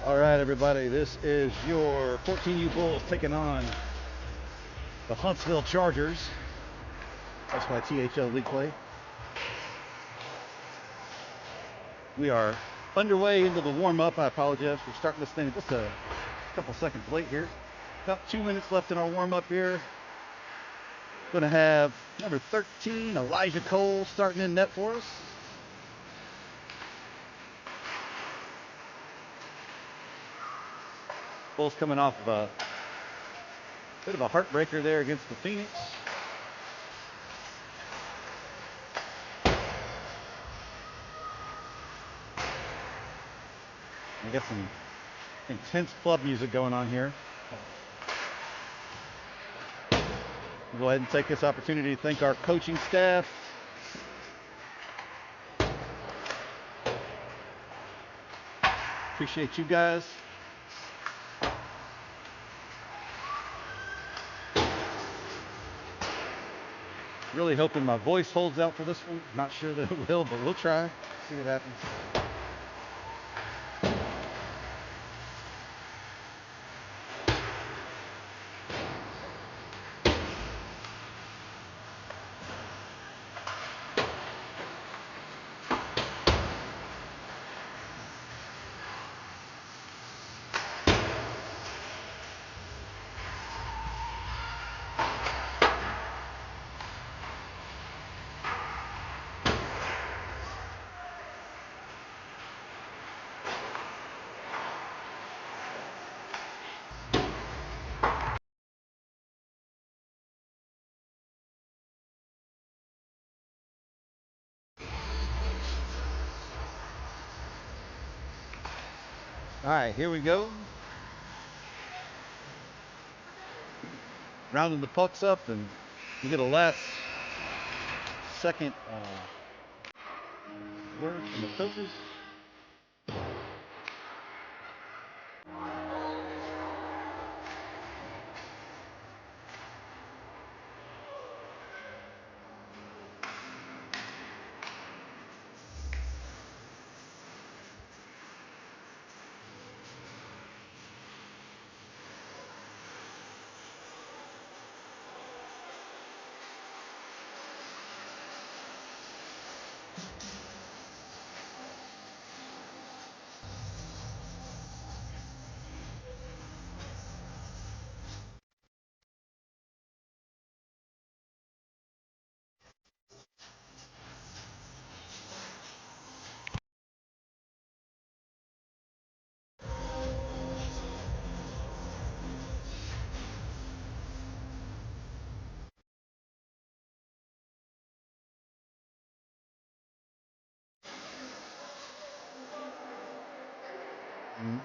All right, everybody, this is your 14U Bulls taking on the Huntsville Chargers. That's my SYTHL league play. We are underway into the warm-up. I apologize for starting this thing just a couple seconds late here. About 2 minutes left in our warm-up here. Going to have number 13, Elijah Cole, starting in net for us. Bulls coming off of a bit of a heartbreaker there against the Phoenix. We got some intense club music going on here. We'll go ahead and take this opportunity to thank our coaching staff. Appreciate you guys. Really hoping my voice holds out for this one. Not sure that it will, but we'll try. See what happens. All right, here we go. Rounding the pucks up, and we get a last second word from the coaches.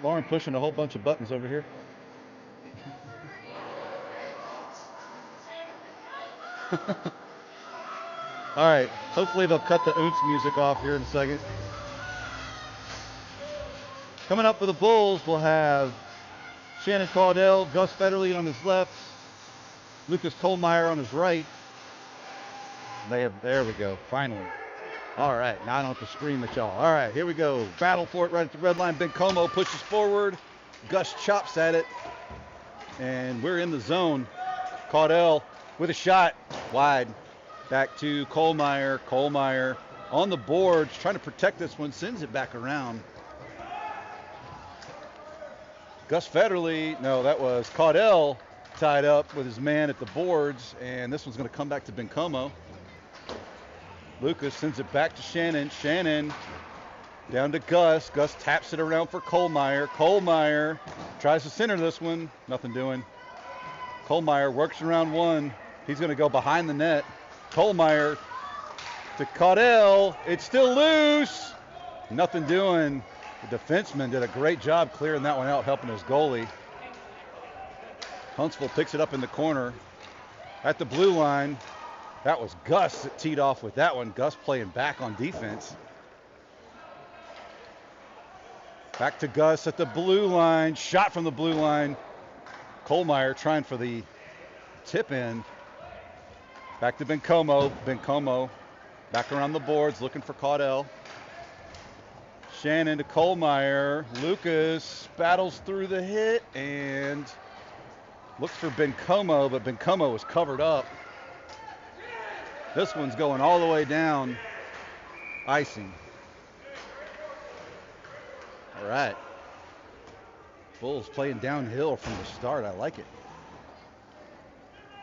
Lauren pushing a whole bunch of buttons over here. All right, hopefully they'll cut the ounce music off here in a second. Coming up for the Bulls, we'll have Shannon Caudell, Gus Federle on his left, Lucas Kohlmeyer on his right. There we go, finally. All right, now I don't have to scream at y'all. All right, here we go. Battle for it right at the red line. Ben Como pushes forward. Gus chops at it. And we're in the zone. Caudell with a shot. Wide. Back to Kohlmeyer. Kohlmeyer on the boards, trying to protect this one. Sends it back around. Gus Federle, no, that was Caudell tied up with his man at the boards. And this one's going to come back to Ben Como. Lucas sends it back to Shannon. Shannon down to Gus. Gus taps it around for Kohlmeyer. Kohlmeyer tries to center this one. Nothing doing. Kohlmeyer works around one. He's going to go behind the net. Kohlmeyer to Caudell. It's still loose. Nothing doing. The defenseman did a great job clearing that one out, helping his goalie. Huntsville picks it up in the corner at the blue line. That was Gus that teed off with that one. Gus playing back on defense. Back to Gus at the blue line. Shot from the blue line. Kohlmeyer trying for the tip in. Back to Ben Como. Ben Como back around the boards looking for Caudell. Shannon to Kohlmeyer. Lucas battles through the hit and looks for Bencomo, but Bencomo was covered up. This one's going all the way down. Icing. All right. Bulls playing downhill from the start. I like it.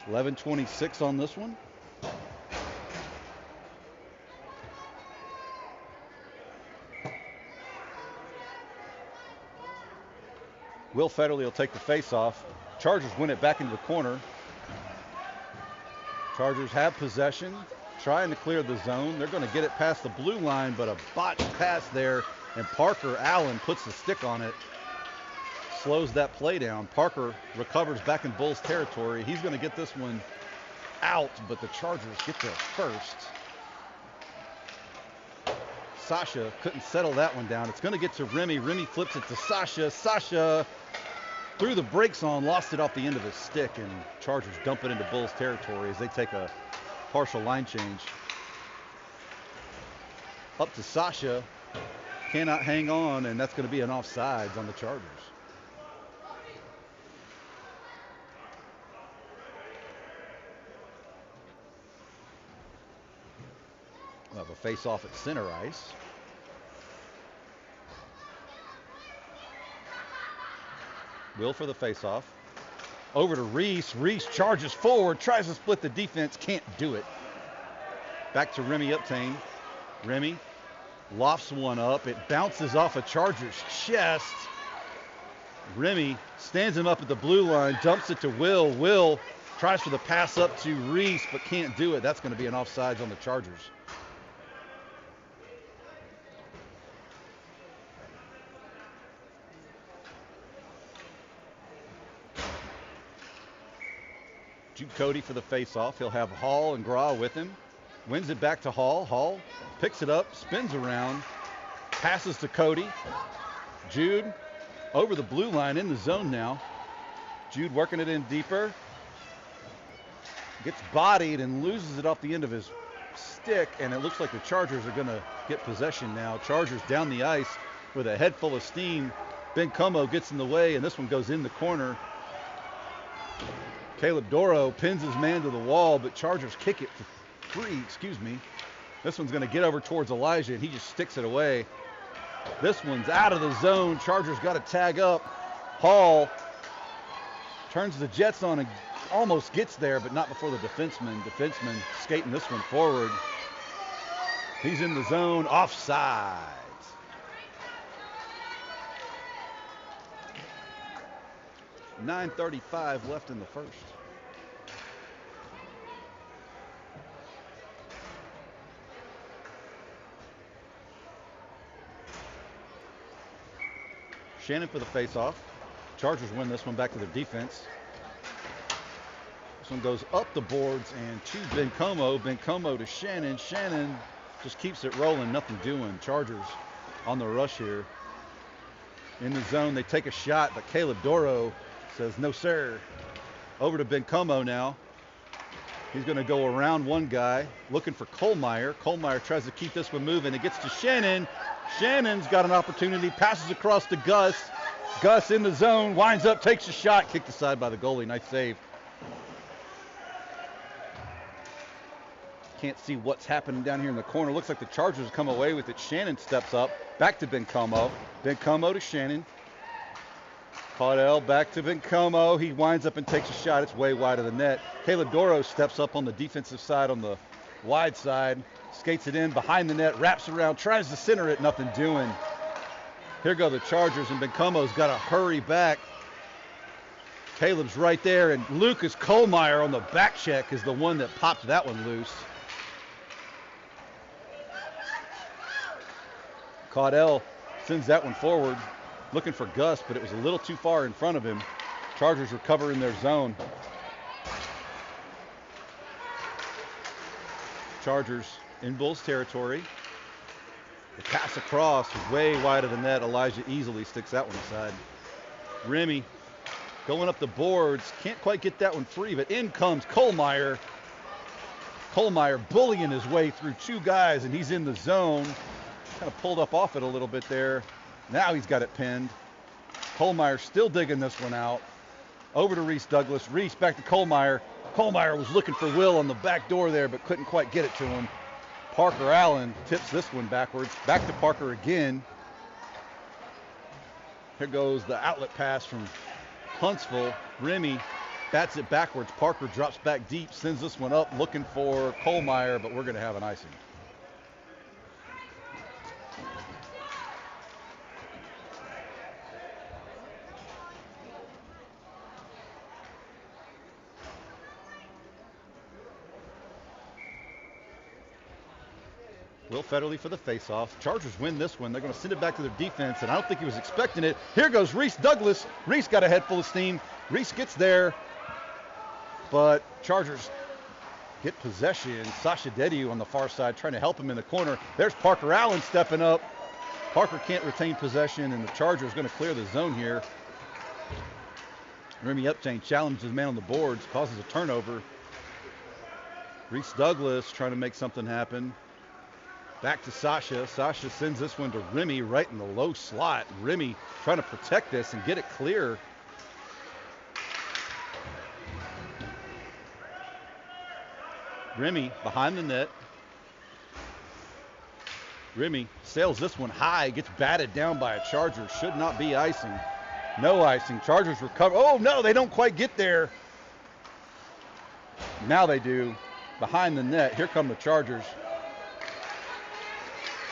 11:26 on this one. Will Federley will take the face-off. Chargers win it back into the corner. Chargers have possession, trying to clear the zone. They're going to get it past the blue line, but a botched pass there, and Parker Allen puts the stick on it. Slows that play down. Parker recovers back in Bulls territory. He's going to get this one out, but the Chargers get there first. Sasha couldn't settle that one down. It's going to get to Remy. Remy flips it to Sasha. Sasha threw the brakes on, lost it off the end of his stick, and Chargers dump it into Bulls territory as they take a partial line change. Up to Sasha. Cannot hang on, and that's going to be an offsides on the Chargers. We'll have a face-off at center ice. Will for the face-off. Over to Reese. Reese charges forward, tries to split the defense, can't do it. Back to Remy Uptain. Remy lofts one up. It bounces off a Charger's chest. Remy stands him up at the blue line, dumps it to Will. Will tries for the pass up to Reese, but can't do it. That's going to be an offsides on the Chargers. Jude Cody for the face-off. He'll have Hall and Gra with him. Wins it back to Hall. Hall picks it up, spins around, passes to Cody. Jude over the blue line in the zone now. Jude working it in deeper. Gets bodied and loses it off the end of his stick, and it looks like the Chargers are going to get possession now. Chargers down the ice with a head full of steam. Bencomo gets in the way, and this one goes in the corner. Caleb Doro pins his man to the wall, but Chargers kick it for free, This one's going to get over towards Elijah, and he just sticks it away. This one's out of the zone. Chargers got to tag up. Hall turns the Jets on and almost gets there, but not before the defenseman. Defenseman skating this one forward. He's in the zone, offsides. .935 left in the first. Shannon for the face-off. Chargers win this one back to their defense. This one goes up the boards and to Bencomo. Bencomo to Shannon. Shannon just keeps it rolling, nothing doing. Chargers on the rush here. In the zone, they take a shot, but Caleb Doro says, no, sir. Over to Bencomo now. He's going to go around one guy, looking for Kohlmeyer. Kohlmeyer tries to keep this one moving. It gets to Shannon. Shannon's got an opportunity, passes across to Gus. Gus in the zone, winds up, takes a shot, kicked aside by the goalie. Nice save. Can't see what's happening down here in the corner. Looks like the Chargers come away with it. Shannon steps up, back to Bencomo. Bencomo to Shannon. Caudell back to Bencomo. He winds up and takes a shot. It's way wide of the net. Caleb Doro steps up on the defensive side, on the wide side. Skates it in behind the net, wraps around, tries to center it, nothing doing. Here go the Chargers, and Bencomo's got to hurry back. Caleb's right there, and Lucas Kohlmeyer on the back check is the one that popped that one loose. Caudell sends that one forward, looking for Gus, but it was a little too far in front of him. Chargers recover in their zone. Chargers in Bulls territory. The pass across is way wide of the net. Elijah easily sticks that one aside. Remy going up the boards. Can't quite get that one free, but in comes Kohlmeyer. Kohlmeyer bullying his way through two guys, and he's in the zone. Kind of pulled up off it a little bit there. Now he's got it pinned. Kohlmeyer still digging this one out. Over to Reese Douglas. Reese back to Kohlmeyer. Kohlmeyer was looking for Will on the back door there, but couldn't quite get it to him. Parker Allen tips this one backwards. Back to Parker again. Here goes the outlet pass from Huntsville. Remy bats it backwards. Parker drops back deep, sends this one up, looking for Kohlmeyer, but we're going to have an icing. Will Federley for the faceoff. Chargers win this one. They're going to send it back to their defense, and I don't think he was expecting it. Here goes Reese Douglas. Reese got a head full of steam. Reese gets there, but Chargers get possession. Sasha Dediu on the far side trying to help him in the corner. There's Parker Allen stepping up. Parker can't retain possession, and the Chargers going to clear the zone here. Remy Upchain challenges the man on the boards, causes a turnover. Reese Douglas trying to make something happen. Back to Sasha. Sasha sends this one to Remy right in the low slot. Remy trying to protect this and get it clear. Remy behind the net. Remy sails this one high, gets batted down by a Charger. Should not be icing. No icing. Chargers recover. Oh no, they don't quite get there. Now they do. Behind the net. Here come the Chargers.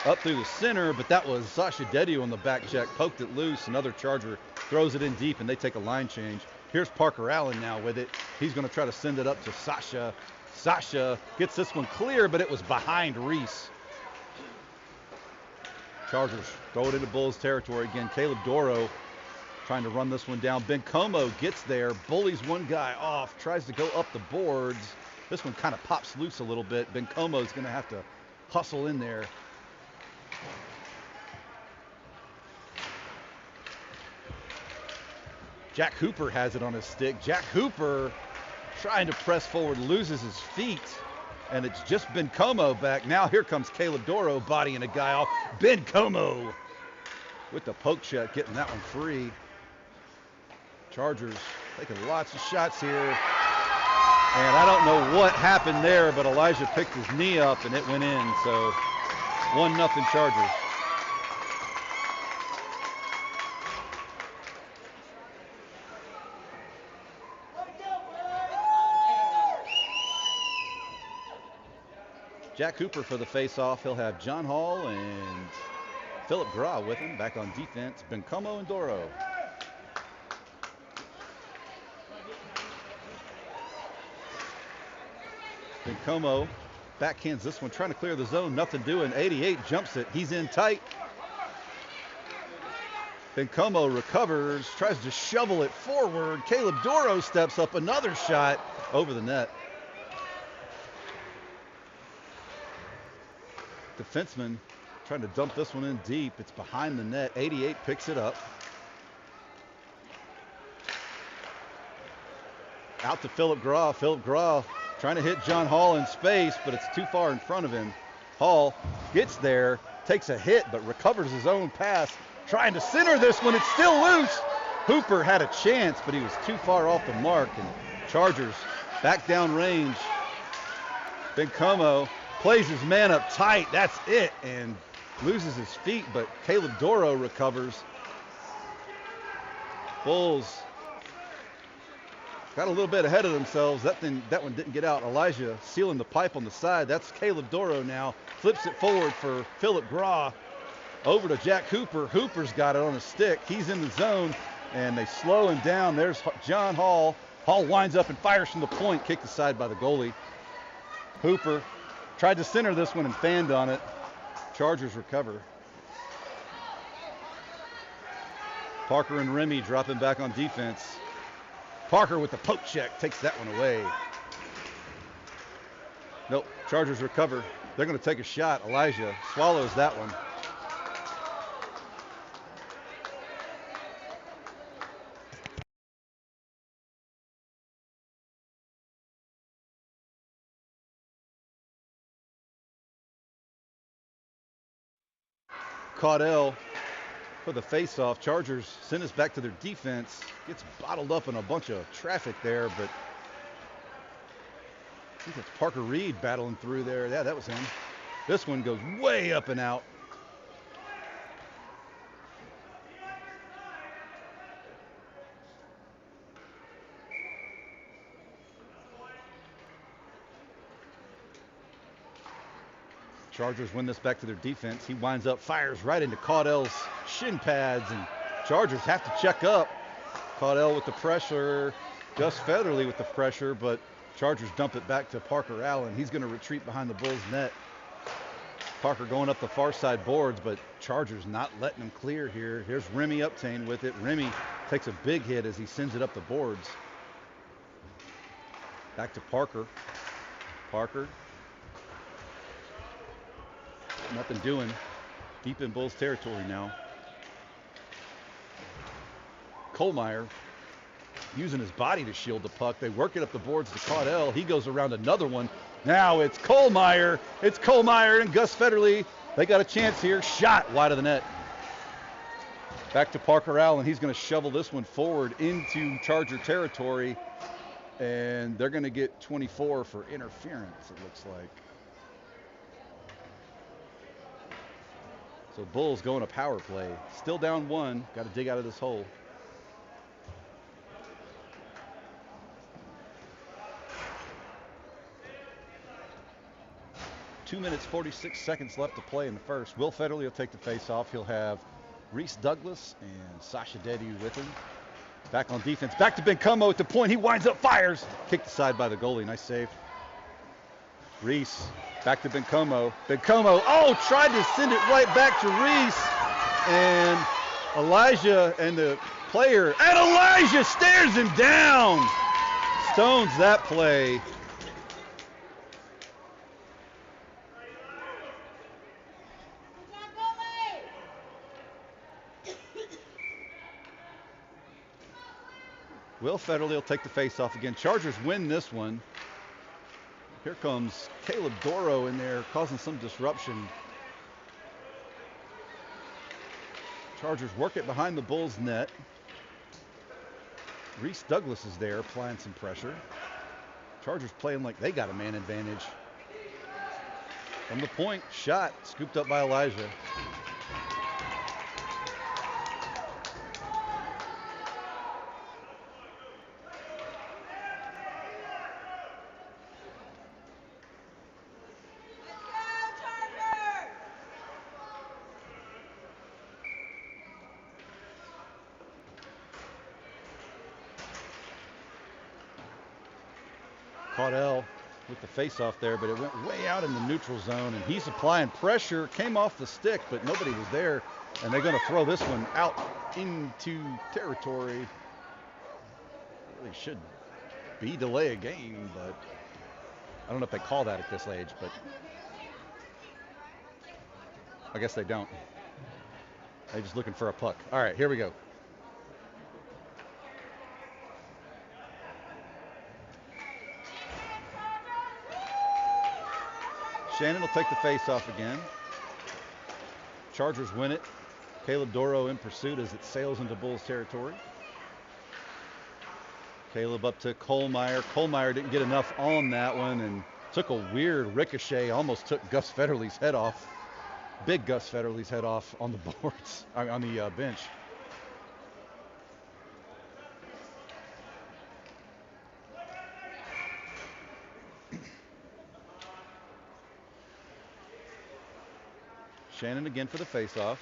Up through the center, but that was Sasha Dediu on the back check. Poked it loose. Another Charger throws it in deep, and they take a line change. Here's Parker Allen now with it. He's going to try to send it up to Sasha. Sasha gets this one clear, but it was behind Reese. Chargers throw it into Bulls territory again. Caleb Doro trying to run this one down. Ben Como gets there, bullies one guy off, tries to go up the boards. This one kind of pops loose a little bit. Ben Como's going to have to hustle in there. Jack Hooper has it on his stick. Jack Hooper trying to press forward, loses his feet, and it's just Ben Como back. Now here comes Caleb Doro bodying a guy off. Ben Como with the poke shot, getting that one free. Chargers taking lots of shots here. And I don't know what happened there, but Elijah picked his knee up and it went in. So 1-0 Chargers. Jack Hooper for the face-off. He'll have John Hall and Philip Grah with him. Back on defense, Ben Como and Doro. Ben Como backhands this one, trying to clear the zone. Nothing doing. 88 jumps it. He's in tight. Ben Como recovers, tries to shovel it forward. Caleb Doro steps up. Another shot over the net. Defenseman trying to dump this one in deep. It's behind the net. 88 picks it up. Out to Philip Grah. Philip Grah trying to hit John Hall in space, but it's too far in front of him. Hall gets there, takes a hit, but recovers his own pass. Trying to center this one. It's still loose. Hooper had a chance, but he was too far off the mark. And Chargers back down range. Ben Como plays his man up tight. That's it. And loses his feet, but Caleb Doro recovers. Bulls got a little bit ahead of themselves. That one didn't get out. Elijah sealing the pipe on the side. That's Caleb Doro now. Flips it forward for Philip Grah. Over to Jack Hooper. Hooper's got it on a stick. He's in the zone, and they slow him down. There's John Hall. Hall winds up and fires from the point. Kicked aside by the goalie. Hooper tried to center this one and fanned on it. Chargers recover. Parker and Remy dropping back on defense. Parker with the poke check takes that one away. Nope, Chargers recover. They're going to take a shot. Elijah swallows that one. Caudell for the face-off. Chargers send us back to their defense. Gets bottled up in a bunch of traffic there, but I think it's Parker Reed battling through there. Yeah, that was him. This one goes way up and out. Chargers win this back to their defense. He winds up, fires right into Caudell's shin pads, and Chargers have to check up. Caudell with the pressure, Gus Federley with the pressure, but Chargers dump it back to Parker Allen. He's going to retreat behind the Bulls' net. Parker going up the far side boards, but Chargers not letting him clear here. Here's Remy Uptain with it. Remy takes a big hit as he sends it up the boards. Back to Parker. Parker. Nothing doing. Deep in Bulls territory now. Kohlmeyer using his body to shield the puck. They work it up the boards to Caudell. He goes around another one. Now it's Kohlmeyer. It's Kohlmeyer and Gus Federley. They got a chance here. Shot wide of the net. Back to Parker Allen. He's going to shovel this one forward into Charger territory. And they're going to get 24 for interference, it looks like. So Bulls going a power play. Still down one. Got to dig out of this hole. Two minutes, 46 seconds left to play in the first. Will Federley will take the face-off. He'll have Reese Douglas and Sasha Deddy with him. Back on defense. Back to Bencomo at the point. He winds up, fires. Kicked aside by the goalie. Nice save. Reese. Back to Bencomo. Bencomo, tried to send it right back to Reese. And Elijah and the player. And Elijah stares him down. Stones that play. Will Federley will take the face-off again. Chargers win this one. Here comes Caleb Doro in there, causing some disruption. Chargers work it behind the Bulls' net. Reese Douglas is there, applying some pressure. Chargers playing like they got a man advantage. From the point, shot, scooped up by Elijah. Caudell with the face-off there, but it went way out in the neutral zone, and he's applying pressure. Came off the stick, but nobody was there, and they're going to throw this one out into territory. Really should be delay a game, but I don't know if they call that at this age, but I guess they don't. They're just looking for a puck. All right, here we go. Shannon will take the face-off again. Chargers win it. Caleb Doro in pursuit as it sails into Bulls territory. Caleb up to Kohlmeyer. Kohlmeyer didn't get enough on that one and took a weird ricochet. Almost took Gus Federley's head off. Big Gus Federley's head off on the boards, on the bench. Shannon again for the face-off.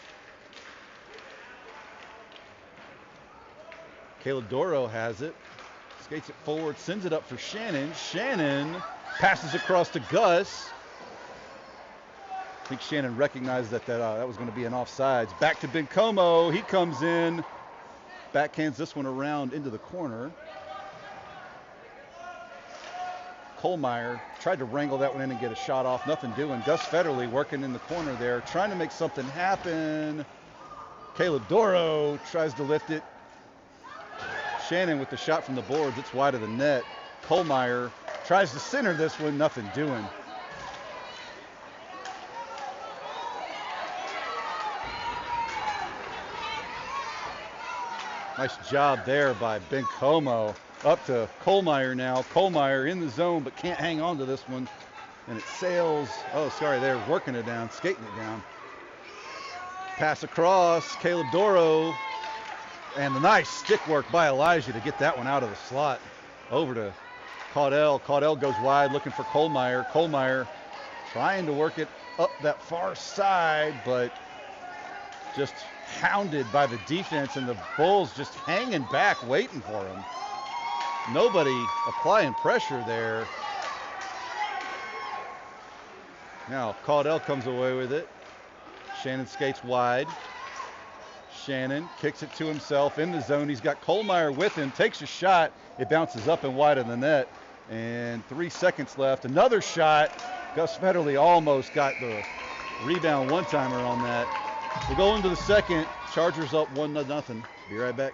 Caleb Doro has it. Skates it forward, sends it up for Shannon. Shannon passes across to Gus. I think Shannon recognized that was going to be an offsides. Back to Bencomo. He comes in. Backhands this one around into the corner. Kohlmeyer tried to wrangle that one in and get a shot off. Nothing doing. Gus Federley working in the corner there, trying to make something happen. Caleb Doro tries to lift it. Shannon with the shot from the boards. It's wide of the net. Kohlmeyer tries to center this one. Nothing doing. Nice job there by Bencomo. Up to Kohlmeyer now. Kohlmeyer in the zone, but can't hang on to this one. And it sails. Oh, sorry, they're working it down, skating it down. Pass across, Caleb Doro. And the nice stick work by Elijah to get that one out of the slot. Over to Caudell. Caudell goes wide looking for Kohlmeyer. Kohlmeyer trying to work it up that far side, but just hounded by the defense, and the Bulls just hanging back, waiting for him. Nobody applying pressure there. Now Caudell comes away with it. Shannon skates wide. Shannon kicks it to himself in the zone. He's got Kohlmeyer with him, takes a shot. It bounces up and wide of the net. And 3 seconds left. Another shot. Gus Federle almost got the rebound one-timer on that. We'll go into the second. Chargers up 1-0. Be right back.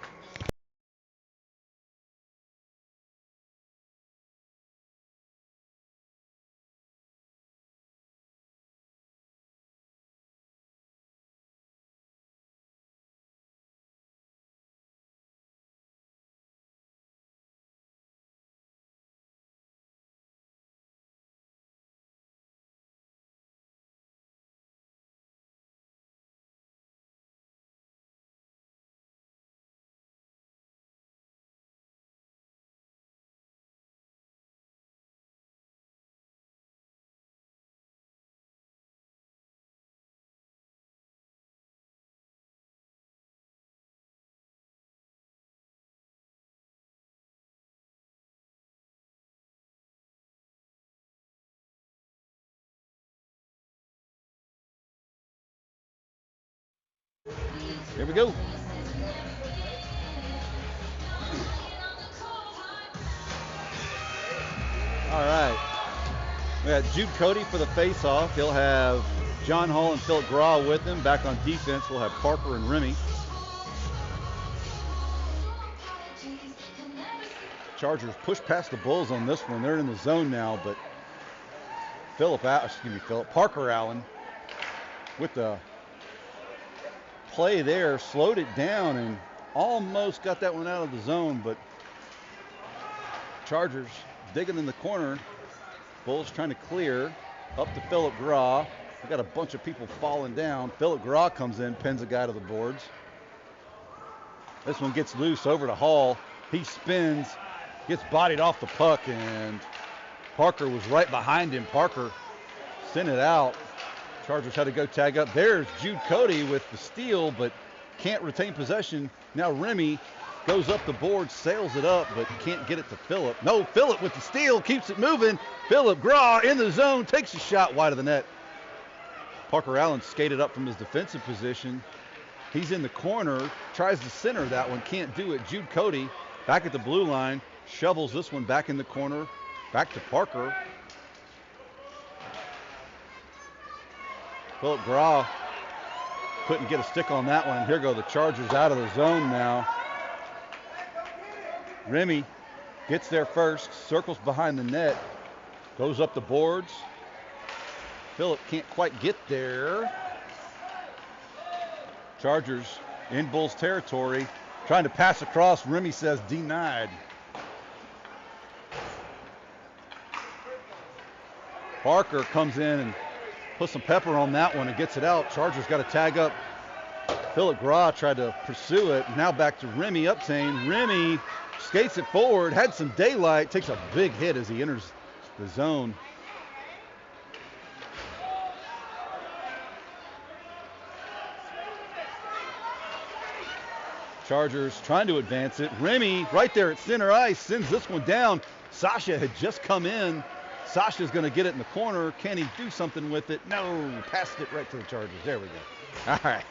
Here we go. All right. We got Jude Cody for the face-off. He'll have John Hall and Philip Graw with him. Back on defense, we'll have Parker and Remy. Chargers push past the Bulls on this one. They're in the zone now, but Parker Allen with the play there, slowed it down and almost got that one out of the zone, but Chargers digging in the corner. Bulls trying to clear up to Philip Graw. We got a bunch of people falling down. Philip Graw comes in, pins a guy to the boards. This one gets loose over to Hall. He spins, gets bodied off the puck, and Parker was right behind him. Parker sent it out. Chargers had to go tag up. There's Jude Cody with the steal, but can't retain possession. Now Remy goes up the board, sails it up, but can't get it to Phillip. No, Phillip with the steal, keeps it moving. Philip Graw in the zone, takes a shot wide of the net. Parker Allen skated up from his defensive position. He's in the corner, tries to center that one, can't do it. Jude Cody back at the blue line, shovels this one back in the corner, back to Parker. Philip Graw couldn't get a stick on that one. Here go the Chargers out of the zone now. Remy gets there first, circles behind the net, goes up the boards. Philip can't quite get there. Chargers in Bulls territory, trying to pass across. Remy says denied. Parker comes in and puts some pepper on that one and gets it out. Chargers got to tag up. Philip Graw tried to pursue it. Now back to Remy Uptain. Remy skates it forward, had some daylight, takes a big hit as he enters the zone. Chargers trying to advance it. Remy right there at center ice sends this one down. Sasha had just come in. Sasha's going to get it in the corner. Can he do something with it? No, passed it right to the Chargers. There we go. All right.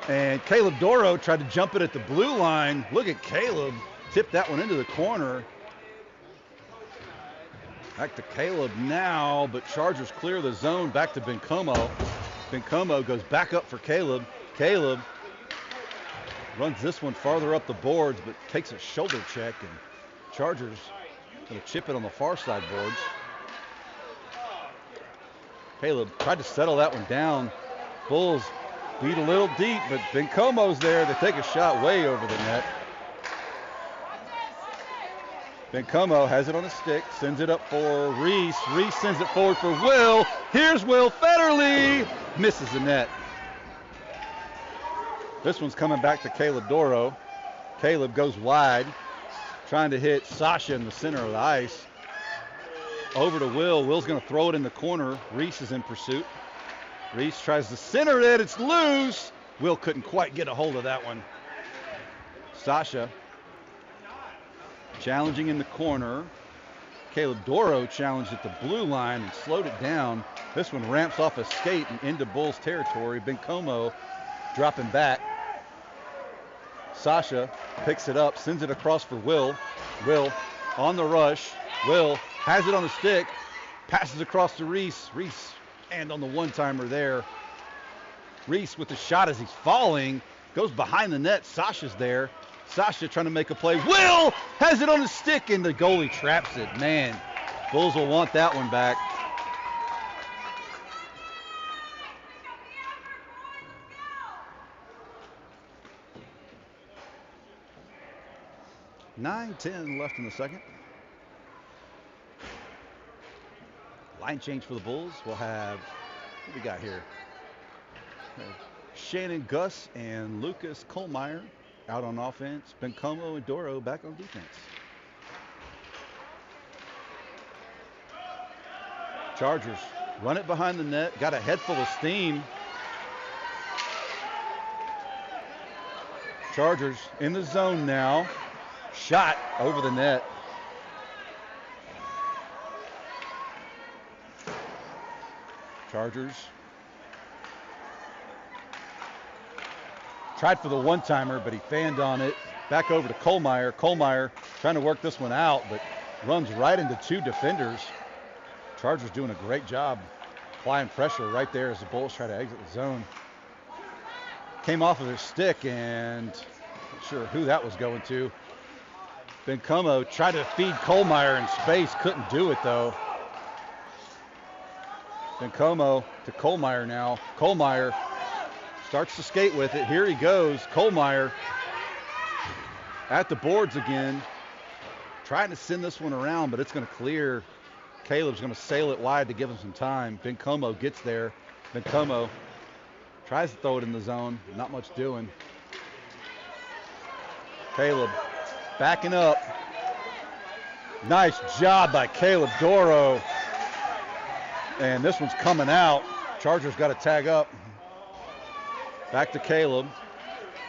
And Caleb Doro tried to jump it at the blue line. Look at Caleb. Tipped that one into the corner. Back to Caleb now, but Chargers clear the zone. Back to Bencomo. Bencomo goes back up for Caleb. Caleb runs this one farther up the boards, but takes a shoulder check, and Chargers going to chip it on the far side boards. Caleb tried to settle that one down. Bulls Beat a little deep, but Bencomo's there. They take a shot way over the net. Bencomo has it on a stick, sends it up for Reese. Reese sends it forward for Will. Here's Will Federle. Misses the net. This one's coming back to Caleb Doro. Caleb goes wide, trying to hit Sasha in the center of the ice. Over to Will. Will's going to throw it in the corner. Reese is in pursuit. Reese tries to center it. It's loose. Will couldn't quite get a hold of that one. Sasha challenging in the corner. Caleb Doro challenged at the blue line and slowed it down. This one ramps off a skate and into Bulls territory. Bencomo dropping back. Sasha picks it up, sends it across for Will. Will on the rush. Will has it on the stick, passes across to Reese. Reese and on the one-timer there. Reese with the shot as he's falling, goes behind the net. Sasha's there. Sasha trying to make a play. Will has it on the stick and the goalie traps it. Man, Bulls will want that one back. $9:10 left in the second. Line change for the Bulls. We'll have, what we got here? Shannon Gus and Lucas Kohlmeyer out on offense. Bencomo and Doro back on defense. Chargers run it behind the net. Got a head full of steam. Chargers in the zone now. Shot over the net. Chargers tried for the one-timer, but he fanned on it. Back over to Kohlmeyer. Kohlmeyer trying to work this one out, but runs right into two defenders. Chargers doing a great job applying pressure right there as the Bulls try to exit the zone. Came off of their stick, and not sure who that was going to. Bencomo tried to feed Kohlmeyer in space, couldn't do it though. Bencomo to Kohlmeyer now. Kohlmeyer starts to skate with it. Here he goes. Kohlmeyer at the boards again. Trying to send this one around, but it's going to clear. Caleb's going to sail it wide to give him some time. Bencomo gets there. Bencomo tries to throw it in the zone. Not much doing. Caleb backing up. Nice job by Caleb Doro. And this one's coming out. Chargers got to tag up. Back to Caleb.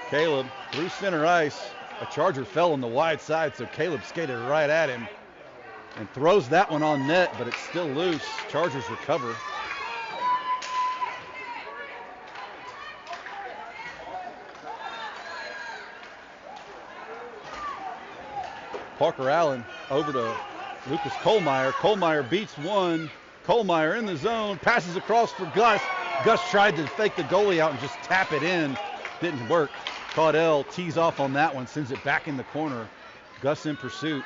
Caleb through center ice. A Charger fell on the wide side, so Caleb skated right at him and throws that one on net, but it's still loose. Chargers recover. Parker Allen over to Lucas Kohlmeyer. Kohlmeyer beats one. Kohlmeyer in the zone, passes across for Gus. Gus tried to fake the goalie out and just tap it in. Didn't work. Caudell tees off on that one, sends it back in the corner. Gus in pursuit.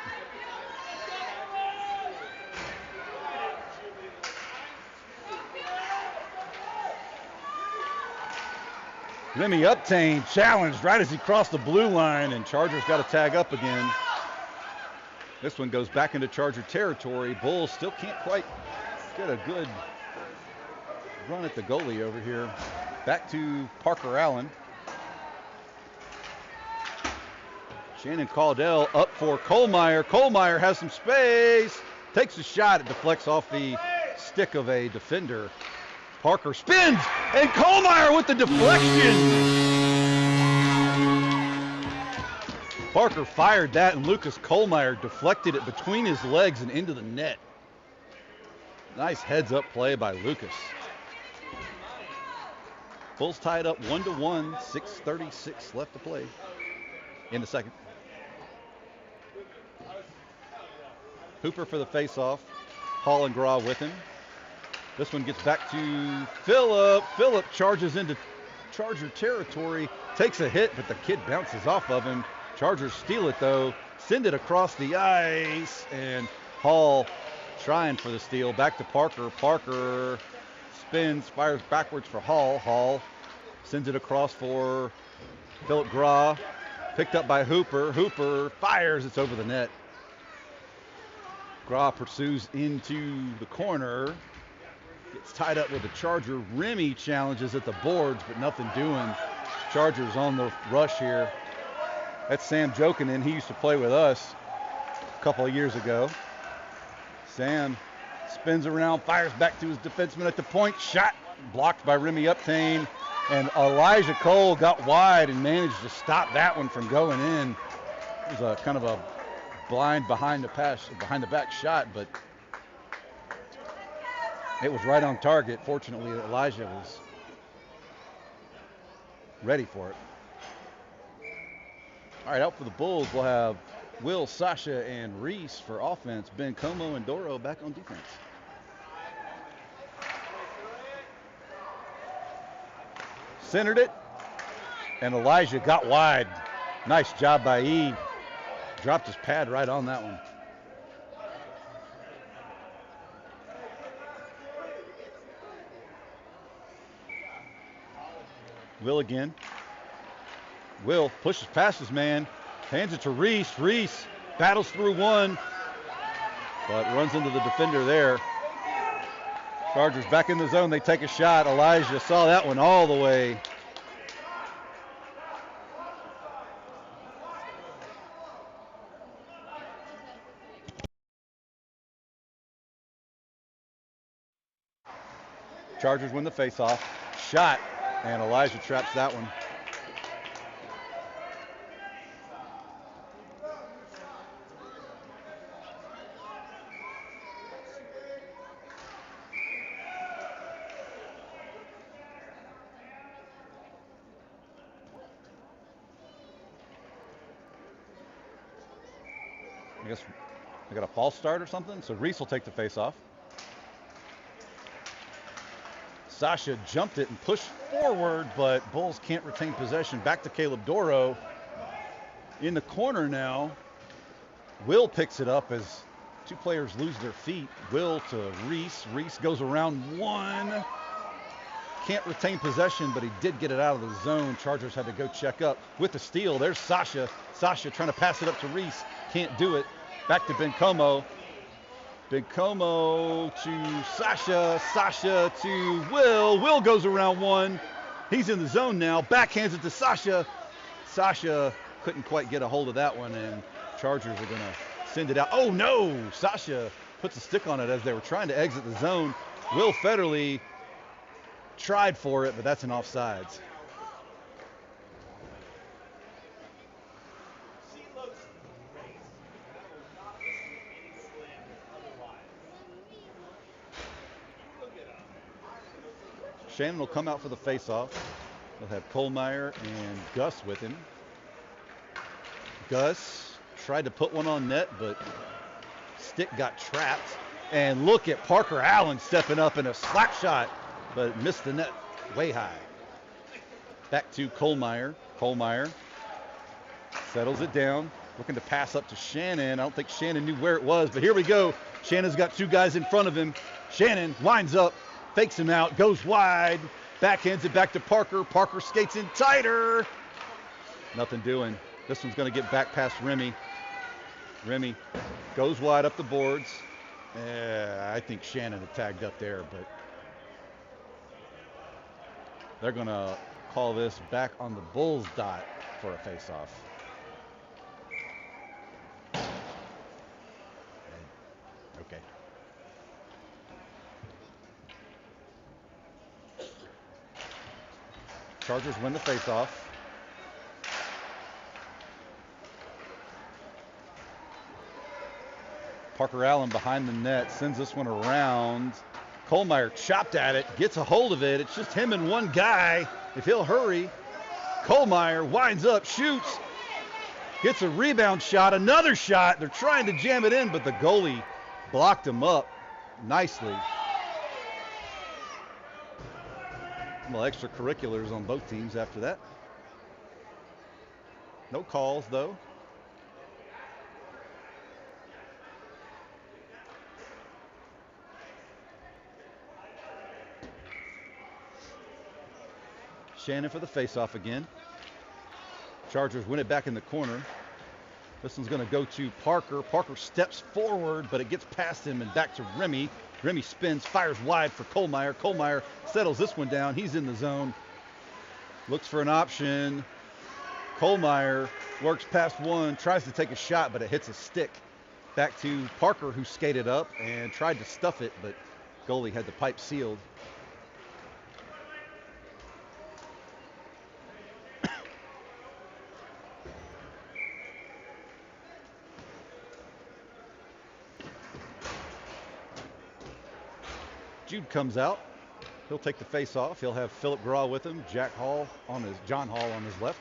Remy Uptain challenged right as he crossed the blue line, and Chargers got to tag up again. This one goes back into Charger territory. Bulls still can't quite get a good run at the goalie over here. Back to Parker Allen. Shannon Caudell up for Kohlmeyer. Kohlmeyer has some space. Takes a shot. It deflects off the stick of a defender. Parker spins, and Kohlmeyer with the deflection. Parker fired that, and Lucas Kohlmeyer deflected it between his legs and into the net. Nice heads-up play by Lucas. Bulls tied up 1-1, 6:36 left to play in the second. Hooper for the face-off. Hall and Graw with him. This one gets back to Phillip. Phillip charges into Charger territory, takes a hit, but the kid bounces off of him. Chargers steal it though, send it across the ice, and Hall trying for the steal. Back to Parker. Parker spins, fires backwards for Hall. Hall Sends it across for Philip Graw. Picked up by Hooper. Hooper fires. It's over the net. Graw pursues into the corner. Gets tied up with the Charger. Remy challenges at the boards, but nothing doing. Chargers on the rush here. That's Sam Jokinen. He used to play with us a couple of years ago. Sam spins around, fires back to his defenseman at the point. Shot blocked by Remy Uptain. And Elijah Cole got wide and managed to stop that one from going in. It was a kind of a blind behind the back shot, but it was right on target. Fortunately, Elijah was ready for it. All right, out for the Bulls, we'll have Will, Sasha, and Reese for offense. Ben Como and Doro back on defense. Centered it, and Elijah got wide. Nice job by E. Dropped his pad right on that one. Will again. Will pushes past his man, hands it to Reese. Reese battles through one, but runs into the defender there. Chargers back in the zone. They take a shot. Elijah saw that one all the way. Chargers win the faceoff. Shot, and Elijah traps that one. I guess I got a false start or something, so Reese will take the faceoff. Sasha jumped it and pushed forward, but Bulls can't retain possession. Back to Caleb Doro. In the corner now. Will picks it up as two players lose their feet. Will to Reese. Reese goes around one. Can't retain possession, but he did get it out of the zone. Chargers had to go check up. With the steal, there's Sasha. Sasha trying to pass it up to Reese. Can't do it. Back to Ben Como. Ben Como to Sasha. Sasha to Will. Will goes around one. He's in the zone now. Backhands it to Sasha. Sasha couldn't quite get a hold of that one, and Chargers are going to send it out. Oh, no. Sasha puts a stick on it as they were trying to exit the zone. Will Federley tried for it, but that's an offsides. Shannon will come out for the faceoff. They'll have Kohlmeyer and Gus with him. Gus tried to put one on net, but stick got trapped. And look at Parker Allen stepping up in a slap shot, but missed the net way high. Back to Kohlmeyer. Kohlmeyer settles it down, looking to pass up to Shannon. I don't think Shannon knew where it was, but here we go. Shannon's got two guys in front of him. Shannon winds up, fakes him out, goes wide, backhands it back to Parker. Parker skates in tighter. Nothing doing. This one's going to get back past Remy. Remy goes wide up the boards. I think Shannon had tagged up there, but they're going to call this back on the Bulls dot for a faceoff. Okay. Chargers win the faceoff. Parker Allen behind the net, sends this one around. Kohlmeyer chopped at it, gets a hold of it. It's just him and one guy. If he'll hurry, Kohlmeyer winds up, shoots, gets a rebound shot, another shot. They're trying to jam it in, but the goalie blocked him up nicely. Well, extracurriculars on both teams after that. No calls, though. Shannon for the faceoff again. Chargers win it back in the corner. This one's going to go to Parker. Parker steps forward, but it gets past him and back to Remy. Remy spins, fires wide for Kohlmeyer. Kohlmeyer settles this one down. He's in the zone. Looks for an option. Kohlmeyer works past one, tries to take a shot, but it hits a stick. Back to Parker, who skated up and tried to stuff it, but goalie had the pipe sealed. Jude comes out. He'll take the face off. He'll have Philip Graw with him. John Hall on his left.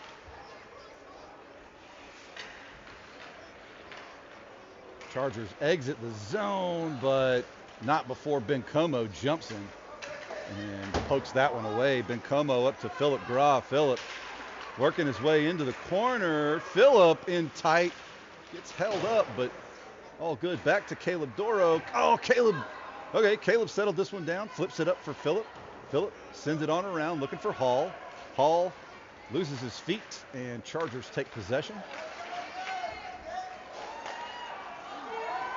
Chargers exit the zone, but not before Bencomo jumps in and pokes that one away. Bencomo up to Philip Graw. Philip working his way into the corner. Philip in tight. Gets held up, but all good. Back to Caleb Doro. Oh, Caleb. Okay, Caleb settled this one down. Flips it up for Philip. Philip sends it on around, looking for Hall. Hall loses his feet, and Chargers take possession.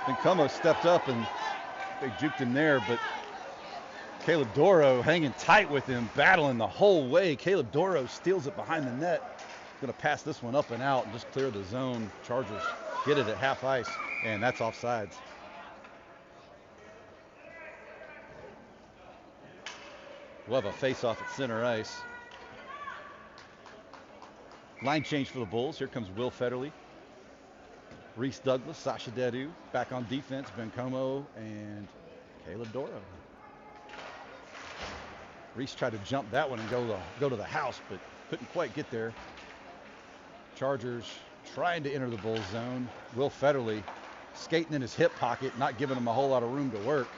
Bencomo stepped up, and they juked him there, but Caleb Doro hanging tight with him, battling the whole way. Caleb Doro steals it behind the net. Going to pass this one up and out and just clear the zone. Chargers get it at half ice, and that's offsides. We'll have a face-off at center ice. Line change for the Bulls. Here comes Will Federle. Reese Douglas, Sasha Dedu. Back on defense, Bencomo and Caleb Doro. Reese tried to jump that one and go to the house, but couldn't quite get there. Chargers trying to enter the Bulls zone. Will Federle skating in his hip pocket, not giving him a whole lot of room to work.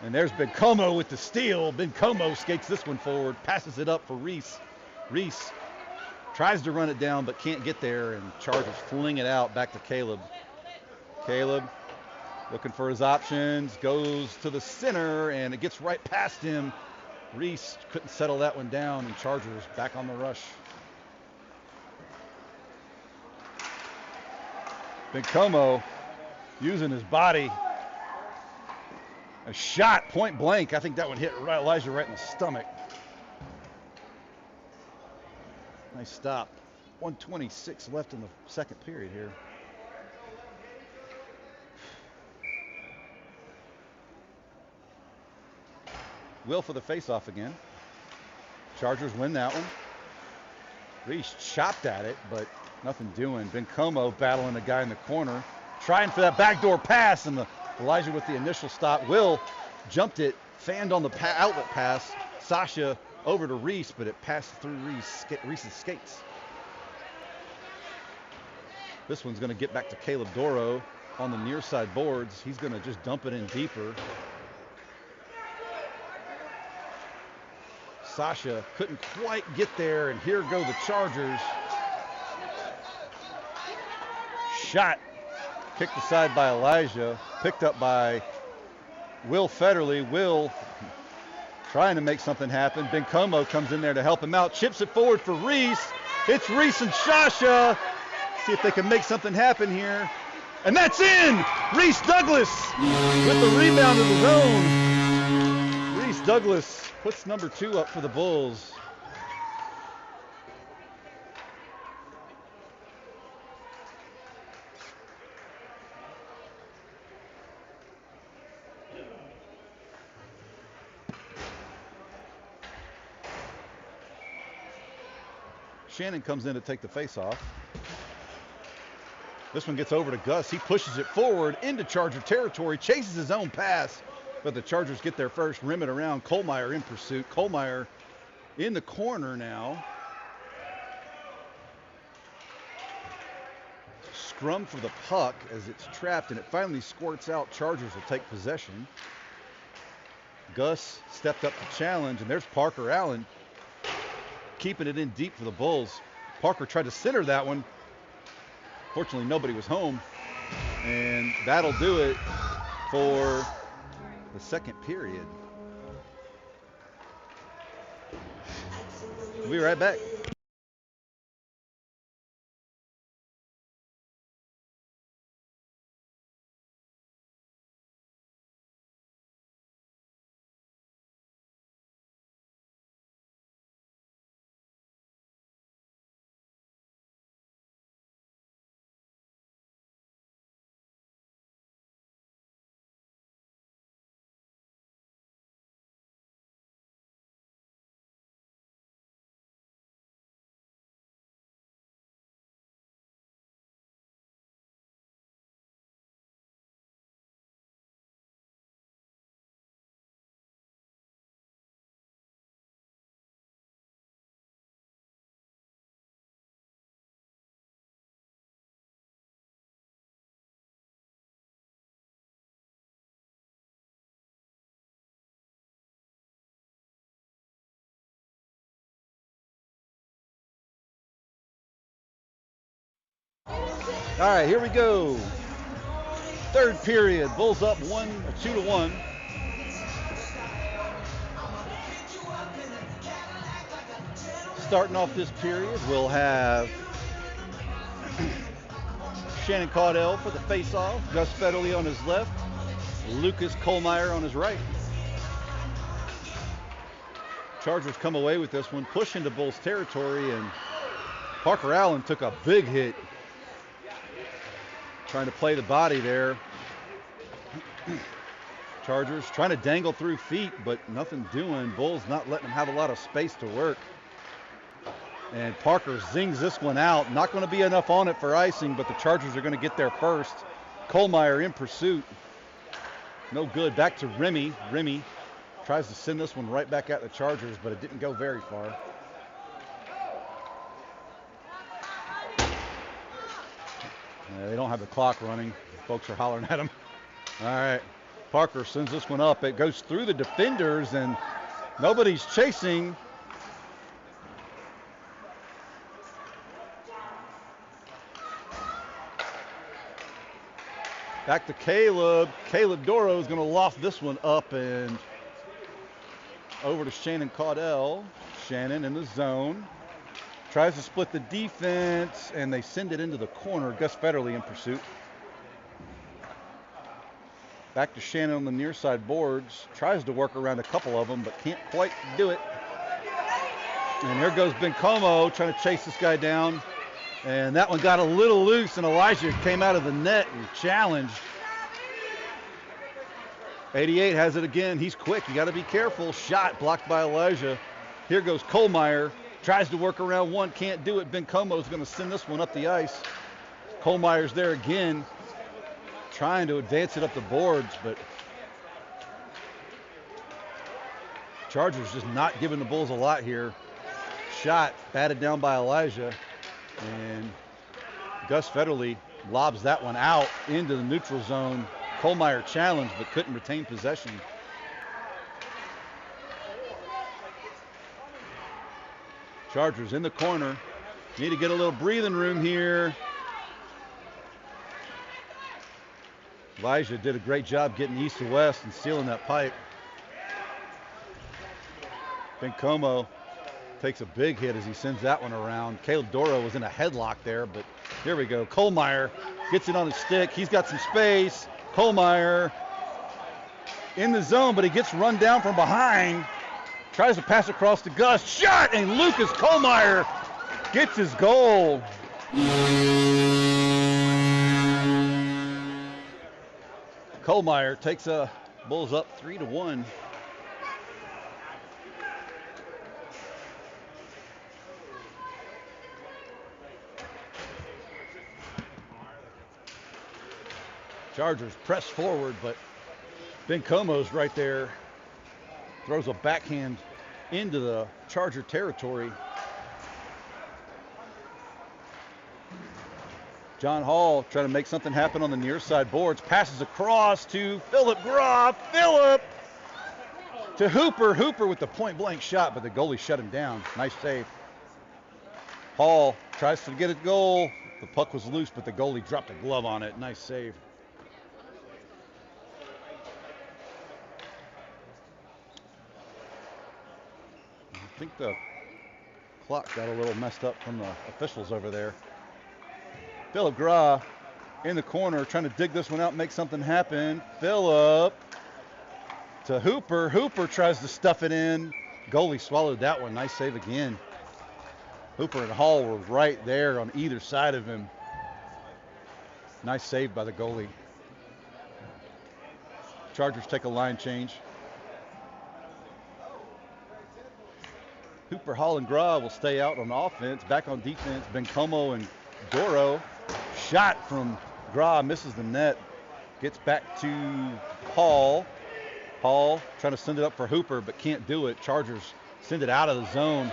And there's Bencomo with the steal. Bencomo skates this one forward, passes it up for Reese. Reese tries to run it down, but can't get there, and Chargers fling it out back to Caleb. Caleb looking for his options, goes to the center, and it gets right past him. Reese couldn't settle that one down, and Chargers back on the rush. Bencomo using his body. A shot, point blank. I think that one hit Elijah right in the stomach. Nice stop. 1:26 left in the second period here. Will for the faceoff again. Chargers win that one. Reese chopped at it, but nothing doing. Bencomo battling the guy in the corner, trying for that backdoor pass, and Elijah with the initial stop. Will jumped it, fanned on the outlet pass. Sasha over to Reese, but it passed through Reese's skates. This one's going to get back to Caleb Doro on the near side boards. He's going to just dump it in deeper. Sasha couldn't quite get there, and here go the Chargers. Shot kicked aside by Elijah, picked up by Will Federle. Will trying to make something happen. Bencomo comes in there to help him out, chips it forward for Reese. It's Reese and Sasha. See if they can make something happen here. And that's in! Reese Douglas with the rebound of the zone. Reese Douglas puts number 2 up for the Bulls. Shannon comes in to take the face-off. This one gets over to Gus. He pushes it forward into Charger territory, chases his own pass, but the Chargers get there first, rim it around. Kohlmeyer in pursuit. Kohlmeyer in the corner now. Scrum for the puck as it's trapped, and it finally squirts out. Chargers will take possession. Gus stepped up to challenge, and there's Parker Allen keeping it in deep for the Bulls. Parker tried to center that one. Fortunately, nobody was home, and that'll do it for the second period. We'll be right back. All right, here we go. Third period. Bulls up 2-1. Starting off this period, we'll have Shannon Caudell for the face-off. Gus Federle on his left. Lucas Kohlmeyer on his right. Chargers come away with this one, push into Bulls territory, and Parker Allen took a big hit. Trying to play the body there. Chargers trying to dangle through feet, but nothing doing. Bulls not letting them have a lot of space to work. And Parker zings this one out. Not going to be enough on it for icing, but the Chargers are going to get there first. Kohlmeyer in pursuit. No good. Back to Remy. Remy tries to send this one right back at the Chargers, but it didn't go very far. They don't have the clock running. Folks are hollering at him. All right. Parker sends this one up. It goes through the defenders, and nobody's chasing. Back to Caleb. Caleb Doro is going to loft this one up and over to Shannon Caudell. Shannon in the zone. Tries to split the defense, and they send it into the corner. Gus Federle in pursuit. Back to Shannon on the near side boards. Tries to work around a couple of them, but can't quite do it. And there goes Bencomo trying to chase this guy down. And that one got a little loose, and Elijah came out of the net and challenged. 88 has it again. He's quick. You got to be careful. Shot blocked by Elijah. Here goes Kohlmeyer. Tries to work around one, can't do it. Bencomo's going to send this one up the ice. Kohlmeyer's there again, trying to advance it up the boards, but Chargers just not giving the Bulls a lot here. Shot batted down by Elijah, and Gus Federle lobs that one out into the neutral zone. Kohlmeyer challenged but couldn't retain possession. Chargers in the corner. Need to get a little breathing room here. Elijah did a great job getting east to west and sealing that pipe. Bencomo takes a big hit as he sends that one around. Caleb Doro was in a headlock there, but here we go. Kohlmeyer gets it on his stick. He's got some space. Kohlmeyer in the zone, but he gets run down from behind. Tries to pass across to Gus. Shot, and Lucas Kohlmeyer gets his goal. Kohlmeyer takes a Bulls up 3-1. Chargers press forward, but Bencomo's right there. Throws a backhand into the Charger territory. John Hall trying to make something happen on the near side boards. Passes across to Philip Groff. Philip to Hooper. Hooper with the point blank shot, but the goalie shut him down. Nice save. Hall tries to get a goal. The puck was loose, but the goalie dropped a glove on it. Nice save. I think the Clock got a little messed up from the officials over there. Philip Gra in the corner trying to dig this one out, make something happen. Philip to Hooper. Hooper tries to stuff it in. Goalie swallowed that one. Nice save again. Hooper and Hall were right there on either side of him. Nice save by the goalie. Chargers take a line change. Hooper, Hall, and Gra will stay out on offense. Back on defense, Bencomo and Doro. Shot from Gra, misses the net. Gets back to Hall. Hall trying to send it up for Hooper, but can't do it. Chargers send it out of the zone.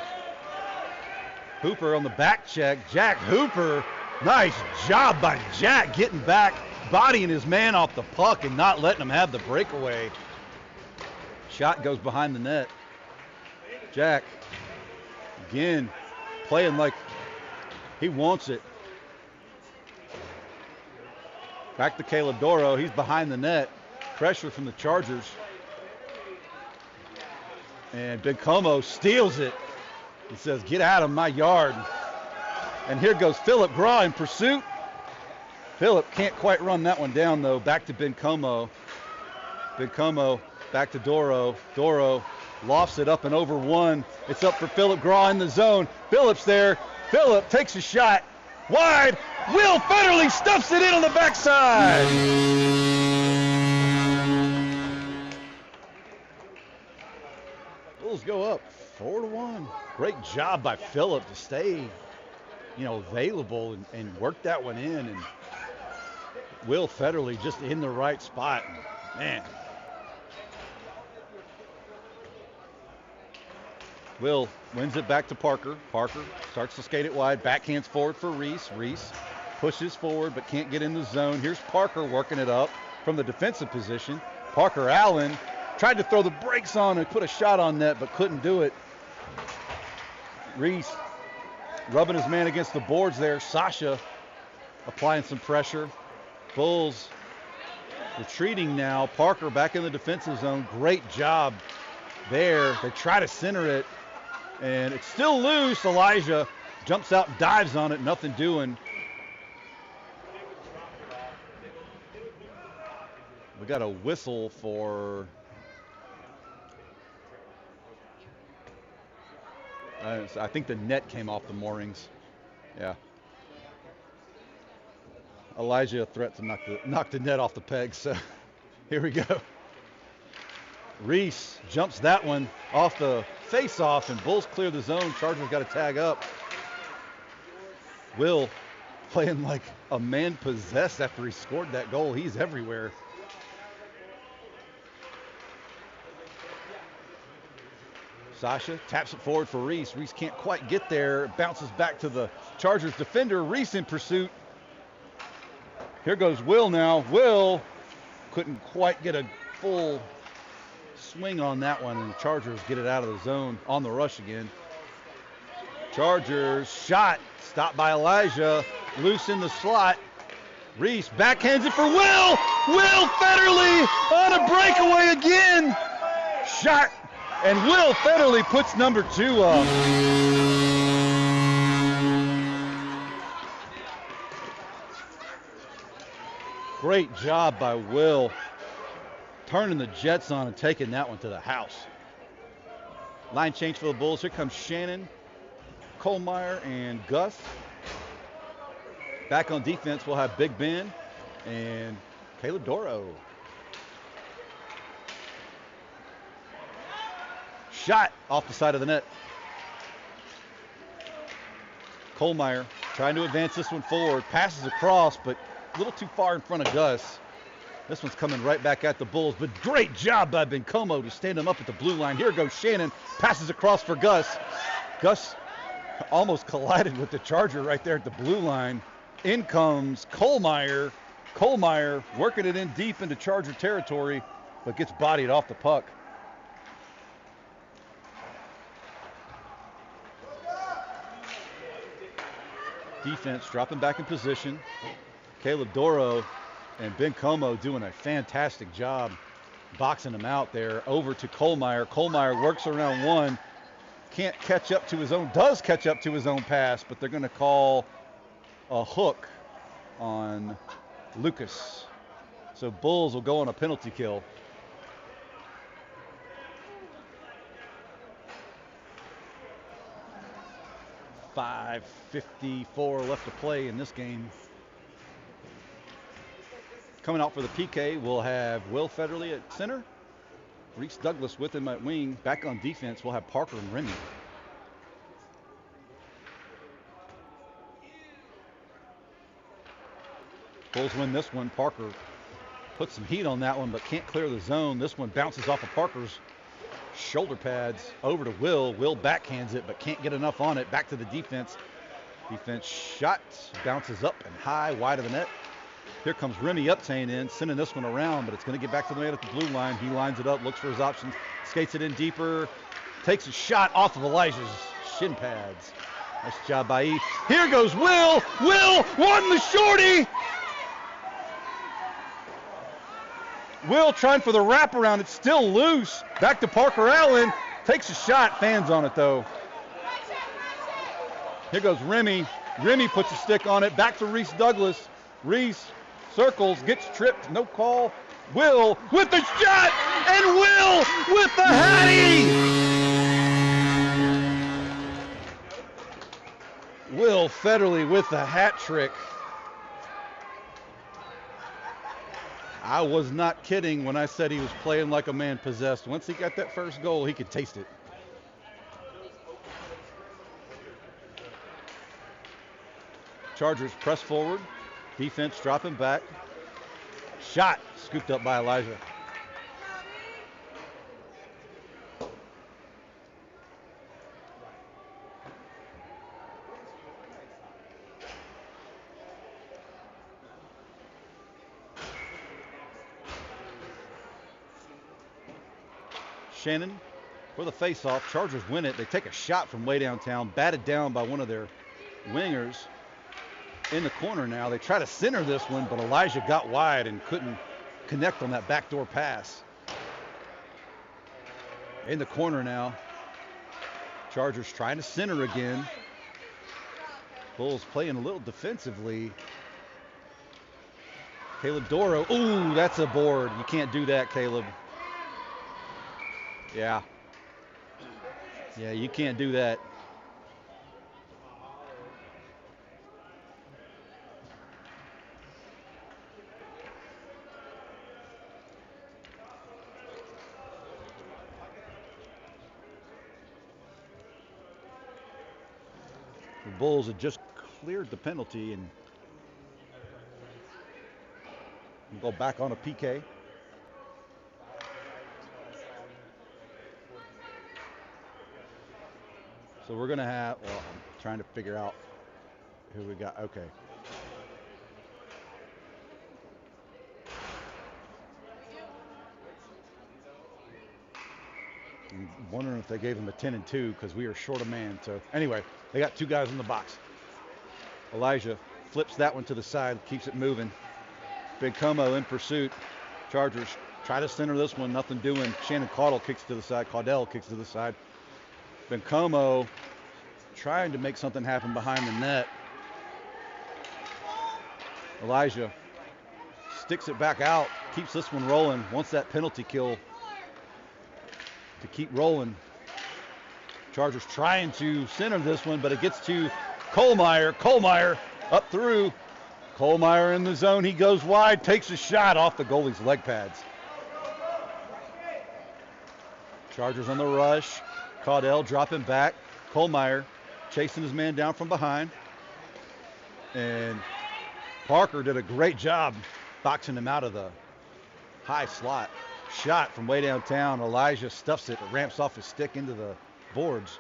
Hooper on the back check. Jack Hooper, nice job by Jack getting back, bodying his man off the puck and not letting him have the breakaway. Shot goes behind the net. Jack, again, playing like he wants it. Back to Caleb Doro. He's behind the net. Pressure from the Chargers. And Bencomo steals it. He says, get out of my yard. And here goes Philip Gra in pursuit. Philip can't quite run that one down, though. Back to Bencomo. Bencomo back to Doro. Doro lofts it up and over one. It's up for Philip Gra in the zone. Philip's there. Philip takes a shot. Wide. Will Federle stuffs it in on the backside. Bulls go up 4-1. Great job by Philip to stay, available and work that one in. And Will Federle just in the right spot. Man. Will wins it back to Parker. Parker starts to skate it wide. Backhands forward for Reese. Reese pushes forward but can't get in the zone. Here's Parker working it up from the defensive position. Parker Allen tried to throw the brakes on and put a shot on net but couldn't do it. Reese rubbing his man against the boards there. Sasha applying some pressure. Bulls retreating now. Parker back in the defensive zone. Great job there. They try to center it, and it's still loose. Elijah jumps out and dives on it. Nothing doing. We got a whistle for... I think the net came off the moorings. Yeah. Elijah a threat to knock the net off the peg, so here we go. Reese jumps that one off the face-off, and Bulls clear the zone. Chargers got to tag up. Will playing like a man possessed after he scored that goal. He's everywhere. Sasha taps it forward for Reese. Reese can't quite get there. Bounces back to the Chargers defender. Reese in pursuit. Here goes Will now. Will couldn't quite get a full swing on that one, and the Chargers get it out of the zone on the rush again. Chargers shot. Stopped by Elijah. Loose in the slot. Reese backhands it for Will. Will Federle on a breakaway again. Shot. And Will Federle puts number 2 up. Great job by Will. Turning the Jets on and taking that one to the house. Line change for the Bulls. Here comes Shannon, Kohlmeyer, and Gus. Back on defense, we'll have Big Ben and Caleb Doro. Shot off the side of the net. Kohlmeyer trying to advance this one forward. Passes across, but a little too far in front of Gus. This one's coming right back at the Bulls, but great job by Bencomo to stand him up at the blue line. Here goes Shannon. Passes across for Gus. Gus almost collided with the Charger right there at the blue line. In comes Kohlmeyer. Kohlmeyer working it in deep into Charger territory, but gets bodied off the puck. Defense dropping back in position. Caleb Doro and Bencomo doing a fantastic job boxing him out there. Over to Kohlmeyer. Kohlmeyer works around one. can't catch up to his own, does catch up to his own pass, but they're going to call a hook on Lucas. So Bulls will go on a penalty kill. .554 left to play in this game. Coming out for the PK, we'll have Will Federley at center. Reese Douglas with him at wing. Back on defense, we'll have Parker and Remy. Bulls win this one. Parker puts some heat on that one, but can't clear the zone. This one bounces off of Parker's shoulder pads over to Will. Will backhands it, but can't get enough on it. Back to the defense. Defense shot, bounces up and high, wide of the net. Here comes Remy Uptain in, sending this one around, but it's going to get back to the man at the blue line. He lines it up, looks for his options, skates it in deeper, takes a shot off of Elijah's shin pads. Nice job by E. Here goes Will. Will won the shorty. Will trying for the wraparound. It's still loose. Back to Parker Allen. Takes a shot. Fans on it, though. Here goes Remy. Remy puts a stick on it. Back to Reese Douglas. Reese circles, gets tripped. No call. Will with the shot. And Will with the hattie. Will Federley with the hat trick. I was not kidding when I said he was playing like a man possessed. Once he got that first goal, he could taste it. Chargers press forward. Defense dropping back. Shot scooped up by Elijah. Shannon for the face-off. Chargers win it. They take a shot from way downtown, batted down by one of their wingers. In the corner now. They try to center this one, but Elijah got wide and couldn't connect on that backdoor pass. In the corner now. Chargers trying to center again. Bulls playing a little defensively. Caleb Doro. Ooh, that's a board. You can't do that, Caleb. Yeah. Yeah, you can't do that. The Bulls had just cleared the penalty and go back on a PK. So we're going to have, well, I'm trying to figure out who we got. Okay. I'm wondering if they gave him a 10 and 2 because we are short a man. So anyway, they got two guys in the box. Elijah flips that one to the side, keeps it moving. Big Como in pursuit. Chargers try to center this one, nothing doing. Shannon Caudle kicks to the side. Caudell kicks to the side. Bencomo trying to make something happen behind the net. Elijah sticks it back out, keeps this one rolling, wants that penalty kill to keep rolling. Chargers trying to center this one, but it gets to Kohlmeyer. Kohlmeyer up through. Kohlmeyer in the zone. He goes wide, takes a shot off the goalie's leg pads. Chargers on the rush. Caudell dropping back. Kohlmeyer chasing his man down from behind. And Parker did a great job boxing him out of the high slot. Shot from way downtown. Elijah stuffs it, ramps off his stick into the boards.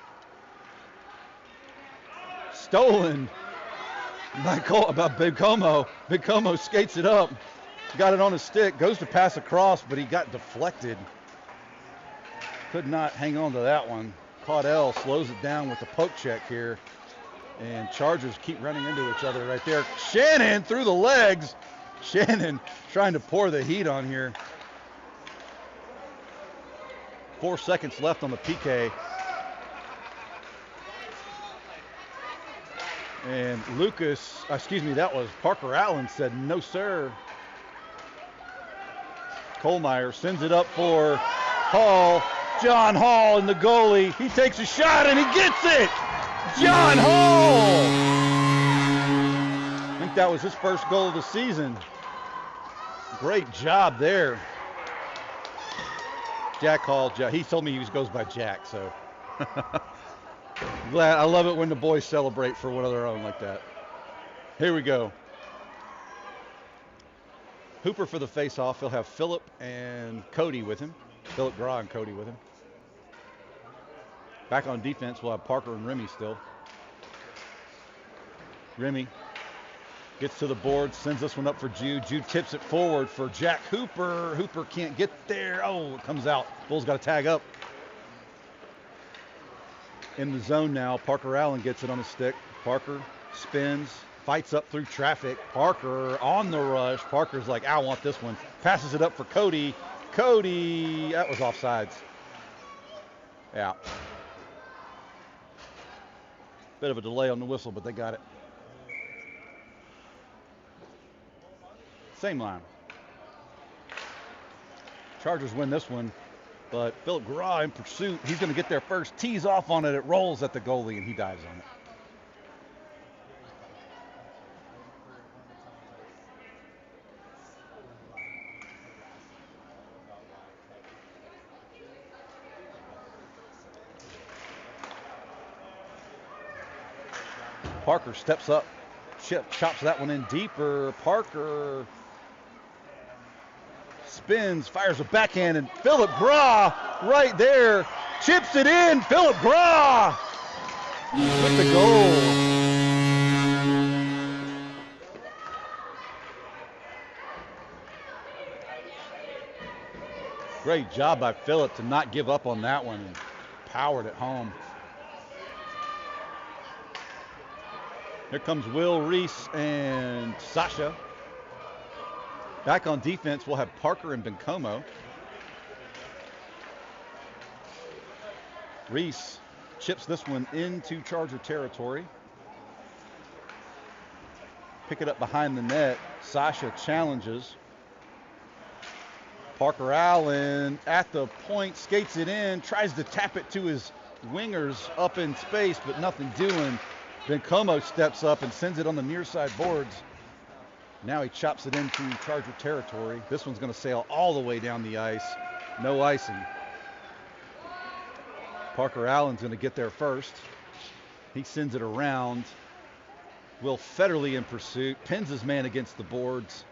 Stolen by Big Como. Big Como skates it up. Got it on his stick. Goes to pass across, but he got deflected. Could not hang on to that one. Caudell slows it down with the poke check here. And Chargers keep running into each other right there. Shannon through the legs. Shannon trying to pour the heat on here. 4 seconds left on the PK. And that was Parker Allen said, no, sir. Kohlmeyer sends it up for Hall. John Hall and the goalie. He takes a shot and he gets it. John Hall. I think that was his first goal of the season. Great job there. Jack Hall. He told me he goes by Jack, so. Glad. I love it when the boys celebrate for one of their own like that. Here we go. Hooper for the face-off. He'll have Phillip and Cody with him. Phillip Graw and Cody with him. Back on defense, we'll have Parker and Remy still. Remy gets to the board, sends this one up for Jude. Jude tips it forward for Jack Hooper. Hooper can't get there. Oh, it comes out. Bulls got to tag up. In the zone now, Parker Allen gets it on his stick. Parker spins, fights up through traffic. Parker on the rush. Parker's like, I want this one. Passes it up for Cody. Cody, that was offsides. Yeah. Bit of a delay on the whistle, but they got it. Same line. Chargers win this one, but Phillip Graw in pursuit. He's going to get there first. Tees off on it. It rolls at the goalie, and he dives on it. Parker steps up, chops that one in deeper. Parker spins, fires a backhand, and Phillip Graw right there chips it in. Phillip Graw with the goal. Great job by Phillip to not give up on that one and powered it home. Here comes Will Reese and Sasha. Back on defense, we'll have Parker and Bencomo. Reese chips this one into Charger territory. Pick it up behind the net. Sasha challenges. Parker Allen at the point, skates it in, tries to tap it to his wingers up in space, but nothing doing. Bencomo steps up and sends it on the near side boards. Now he chops it into Charger territory. This one's going to sail all the way down the ice. No icing. Parker Allen's going to get there first. He sends it around. Will Federley in pursuit. Pins his man against the boards.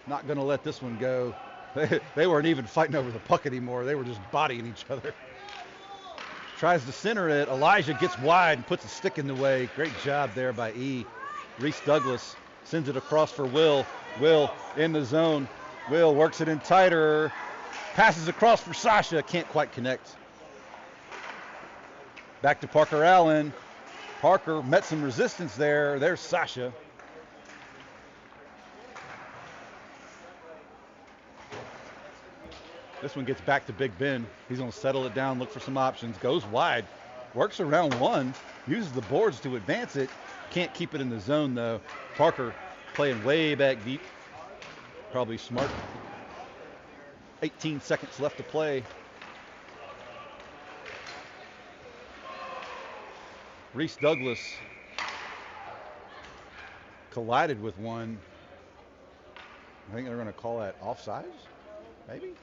Not going to let this one go. They weren't even fighting over the puck anymore. They were just bodying each other. Tries to center it. Elijah gets wide and puts a stick in the way. Great job there by E. Reese Douglas sends it across for Will. Will in the zone. Will works it in tighter. Passes across for Sasha. Can't quite connect. Back to Parker Allen. Parker met some resistance there. There's Sasha. This one gets back to Big Ben. He's going to settle it down, look for some options. Goes wide. Works around one. Uses the boards to advance it. Can't keep it in the zone, though. Parker playing way back deep. Probably smart. 18 seconds left to play. Reese Douglas collided with one. I think they're going to call that offsides, maybe?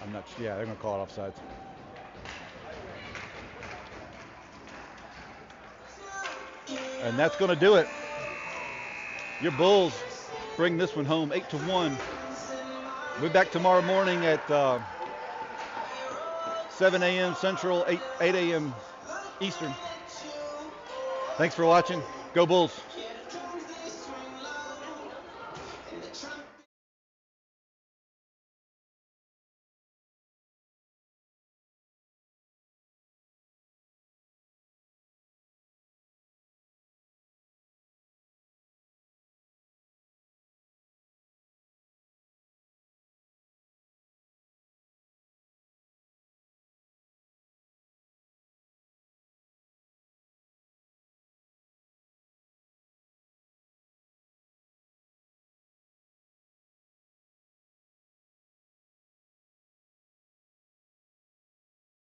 I'm not sure. Yeah, they're going to call it offsides. And that's going to do it. Your Bulls bring this one home 8-1. We'll be back tomorrow morning at 7 a.m. Central, 8 a.m. Eastern. Thanks for watching. Go Bulls.